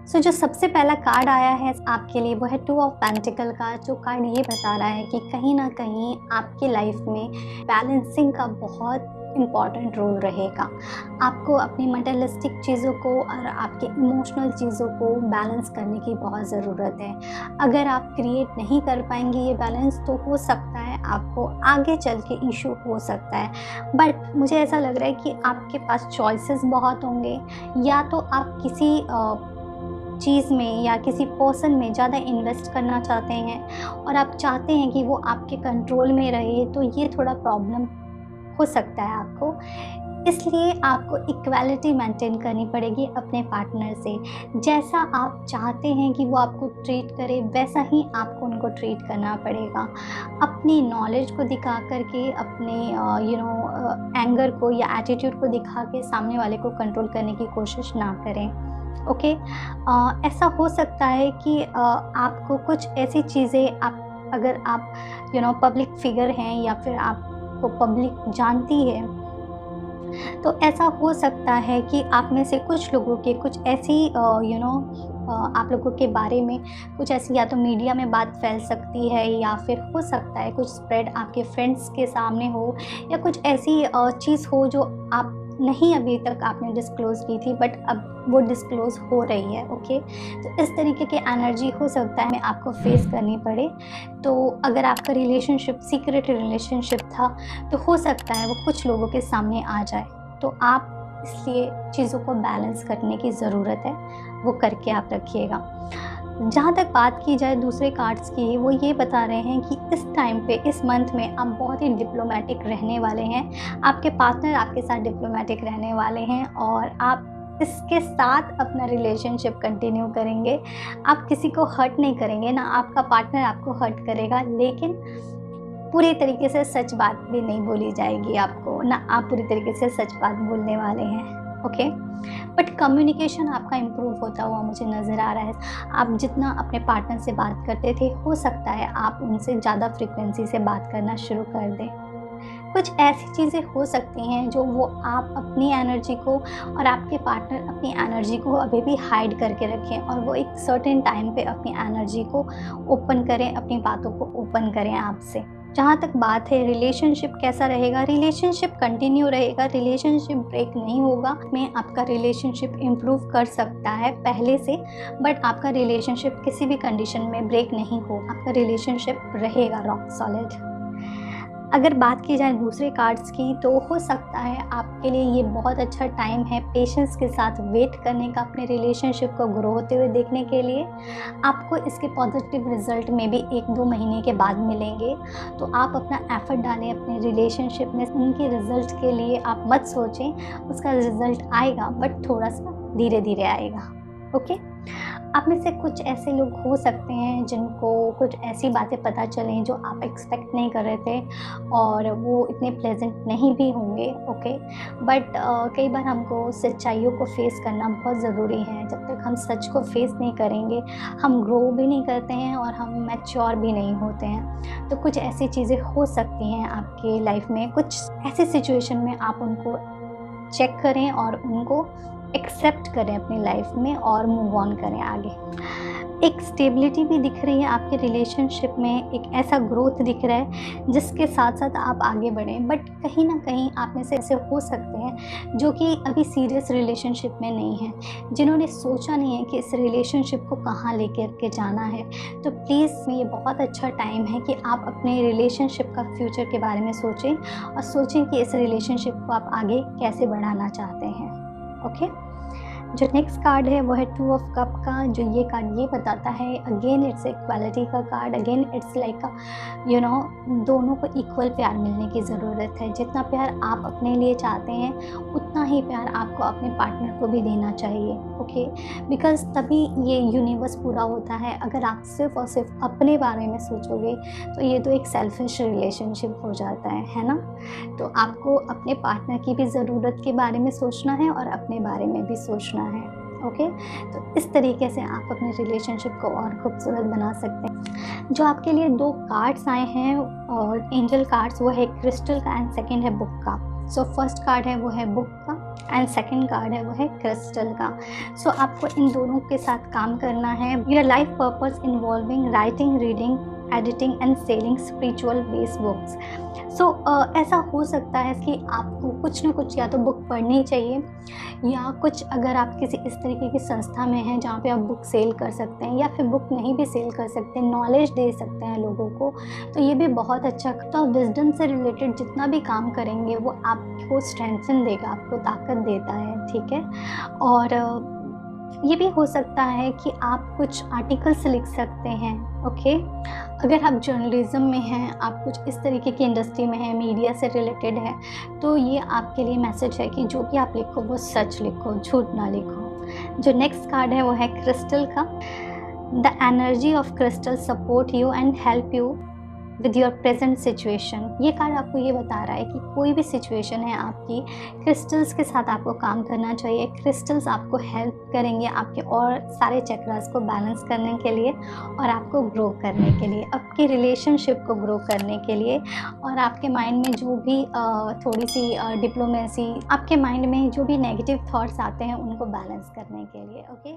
सो जो सबसे पहला कार्ड आया है आपके लिए वो है 2 ऑफ पेंटिकल का, जो कार्ड ये बता रहा है कि कहीं ना कहीं आपकी लाइफ में बैलेंसिंग का बहुत इम्पॉर्टेंट रोल रहेगा। आपको अपनी मटेरियलिस्टिक चीज़ों को और आपके इमोशनल चीज़ों को बैलेंस करने की बहुत ज़रूरत है। अगर आप क्रिएट नहीं कर पाएंगे ये बैलेंस, तो हो सकता है आपको आगे चल के इशू हो सकता है। बट मुझे ऐसा लग रहा है कि आपके पास चॉइसेस बहुत होंगे। या तो आप किसी चीज़ में या किसी पर्सन में ज़्यादा इन्वेस्ट करना चाहते हैं और आप चाहते हैं कि वो आपके कंट्रोल में रहे, तो ये थोड़ा प्रॉब्लम हो सकता है आपको। इसलिए आपको इक्वालिटी मेंटेन करनी पड़ेगी अपने पार्टनर से। जैसा आप चाहते हैं कि वो आपको ट्रीट करे, वैसा ही आपको उनको ट्रीट करना पड़ेगा। अपनी नॉलेज को दिखा करके, अपने एंगर को या एटीट्यूड को दिखा के सामने वाले को कंट्रोल करने की कोशिश ना करें। ओके। ऐसा हो सकता है कि आपको कुछ ऐसी चीज़ें, आप अगर आप पब्लिक फिगर हैं या फिर आपको पब्लिक जानती है, तो ऐसा हो सकता है कि आप में से कुछ लोगों के कुछ ऐसी आप लोगों के बारे में कुछ ऐसी या तो मीडिया में बात फैल सकती है, या फिर हो सकता है कुछ स्प्रेड आपके फ्रेंड्स के सामने हो, या कुछ ऐसी चीज़ हो जो आप नहीं अभी तक आपने डिस्क्लोज़ की थी, बट अब वो डिस्क्लोज़ हो रही है। ओके। तो इस तरीके की एनर्जी हो सकता है आपको फेस करनी पड़े। तो अगर आपका रिलेशनशिप सीक्रेट रिलेशनशिप था, तो हो सकता है वो कुछ लोगों के सामने आ जाए। तो आप इसलिए चीज़ों को बैलेंस करने की ज़रूरत है, वो करके आप रखिएगा। जहाँ तक बात की जाए दूसरे कार्ड्स की, वो ये बता रहे हैं कि इस टाइम पे, इस मंथ में आप बहुत ही डिप्लोमेटिक रहने वाले हैं। आपके पार्टनर आपके साथ डिप्लोमेटिक रहने वाले हैं और आप इसके साथ अपना रिलेशनशिप कंटिन्यू करेंगे। आप किसी को हर्ट नहीं करेंगे, ना आपका पार्टनर आपको हर्ट करेगा, लेकिन पूरी तरीके से सच बात भी नहीं बोली जाएगी आपको, ना आप पूरी तरीके से सच बात बोलने वाले हैं। ओके। बट कम्युनिकेशन आपका इम्प्रूव होता हुआ मुझे नज़र आ रहा है। आप जितना अपने पार्टनर से बात करते थे, हो सकता है आप उनसे ज़्यादा फ्रीक्वेंसी से बात करना शुरू कर दें। कुछ ऐसी चीज़ें हो सकती हैं जो वो आप अपनी एनर्जी को और आपके पार्टनर अपनी एनर्जी को अभी भी हाइड करके रखें, और वो एक सर्टेन टाइम पे अपनी एनर्जी को ओपन करें, अपनी बातों को ओपन करें आपसे। जहाँ तक बात है रिलेशनशिप कैसा रहेगा, रिलेशनशिप कंटिन्यू रहेगा, रिलेशनशिप ब्रेक नहीं होगा। में आपका रिलेशनशिप इम्प्रूव कर सकता है पहले से, बट आपका रिलेशनशिप किसी भी कंडीशन में ब्रेक नहीं हो, आपका रिलेशनशिप रहेगा रॉक सॉलिड। अगर बात की जाए दूसरे कार्ड्स की, तो हो सकता है आपके लिए ये बहुत अच्छा टाइम है पेशेंस के साथ वेट करने का, अपने रिलेशनशिप को ग्रो होते हुए देखने के लिए। आपको इसके पॉजिटिव रिजल्ट में भी 1-2 महीने के बाद मिलेंगे। तो आप अपना एफर्ट डालें अपने रिलेशनशिप में। उनके रिजल्ट के लिए आप मत सोचें, उसका रिजल्ट आएगा, बट थोड़ा सा धीरे धीरे आएगा। ओके। आप में से कुछ ऐसे लोग हो सकते हैं जिनको कुछ ऐसी बातें पता चलें जो आप एक्सपेक्ट नहीं कर रहे थे, और वो इतने प्लेजेंट नहीं भी होंगे। ओके। बट कई बार हमको सच्चाइयों को फेस करना बहुत ज़रूरी है। जब तक हम सच को फेस नहीं करेंगे, हम ग्रो भी नहीं करते हैं और हम मैच्योर भी नहीं होते हैं। तो कुछ ऐसी चीज़ें हो सकती हैं आपके लाइफ में, कुछ ऐसी सिचुएशन में आप उनको चेक करें और उनको एक्सेप्ट करें अपनी लाइफ में और मूव ऑन करें आगे। एक स्टेबिलिटी भी दिख रही है आपके रिलेशनशिप में, एक ऐसा ग्रोथ दिख रहा है जिसके साथ साथ आप आगे बढ़ें। बट कहीं ना कहीं आप में से ऐसे हो सकते हैं जो कि अभी सीरियस रिलेशनशिप में नहीं हैं, जिन्होंने सोचा नहीं है कि इस रिलेशनशिप को कहाँ लेकर के जाना है। तो प्लीज़ ये बहुत अच्छा टाइम है कि आप अपने रिलेशनशिप का फ्यूचर के बारे में सोचें, और सोचें कि इस रिलेशनशिप को आप आगे कैसे बढ़ाना चाहते हैं। ओके। जो नेक्स्ट कार्ड है वो है 2 ऑफ कप का। जो ये कार्ड ये बताता है, अगेन इट्स इक्वालिटी का कार्ड। अगेन इट्स लाइक दोनों को इक्वल प्यार मिलने की ज़रूरत है। जितना प्यार आप अपने लिए चाहते हैं, उतना ही प्यार आपको अपने पार्टनर को भी देना चाहिए। ओके। बिकॉज तभी ये यूनिवर्स पूरा होता है। अगर आप सिर्फ और सिर्फ अपने बारे में सोचोगे, तो ये तो एक सेल्फिश रिलेशनशिप हो जाता है ना। तो आपको अपने पार्टनर की भी ज़रूरत के बारे में सोचना है और अपने बारे में भी सोचना है। ओके। तो इस तरीके से आप अपने रिलेशनशिप को और खूबसूरत बना सकते हैं। जो आपके लिए 2 कार्ड्स आए हैं और एंजल कार्ड्स, वो है क्रिस्टल का एंड सेकंड है बुक का। सो फर्स्ट कार्ड है वो है बुक का, एंड सेकंड कार्ड है वो है क्रिस्टल का। सो आपको इन दोनों के साथ काम करना है। Your life purpose involving writing, reading, editing and selling spiritual based books. So ऐसा हो सकता है कि आपको कुछ ना कुछ या तो बुक पढ़नी चाहिए, या कुछ अगर आप किसी इस तरीके की संस्था में हैं जहाँ पे आप बुक सेल कर सकते हैं, या फिर बुक नहीं भी सेल कर सकते, नॉलेज दे सकते हैं लोगों को, तो ये भी बहुत अच्छा। तो विजडम से रिलेटेड जितना भी काम करेंगे वो आपको स्ट्रेंथन देगा, आपको ताकत देता है, ठीक है। और ये भी हो सकता है कि आप कुछ आर्टिकल्स लिख सकते हैं, ओके। अगर आप जर्नलिज्म में हैं, आप कुछ इस तरीके की इंडस्ट्री में हैं, मीडिया से रिलेटेड है, तो ये आपके लिए मैसेज है कि जो भी आप लिखो वो सच लिखो, झूठ ना लिखो। जो नेक्स्ट कार्ड है वो है क्रिस्टल का। The energy of crystal support you and help you with your present situation. ये कार्ड आपको ये बता रहा है कि कोई भी सिचुएशन है आपकी, क्रिस्टल्स के साथ आपको काम करना चाहिए। क्रिस्टल्स आपको हेल्प करेंगे आपके और सारे चक्रास को बैलेंस करने के लिए, और आपको ग्रो करने के लिए, आपकी रिलेशनशिप को ग्रो करने के लिए, और आपके माइंड में जो भी थोड़ी सी डिप्लोमेसी, आपके माइंड में जो भी नेगेटिव थॉट्स आते हैं उनको बैलेंस करने के लिए, ओके।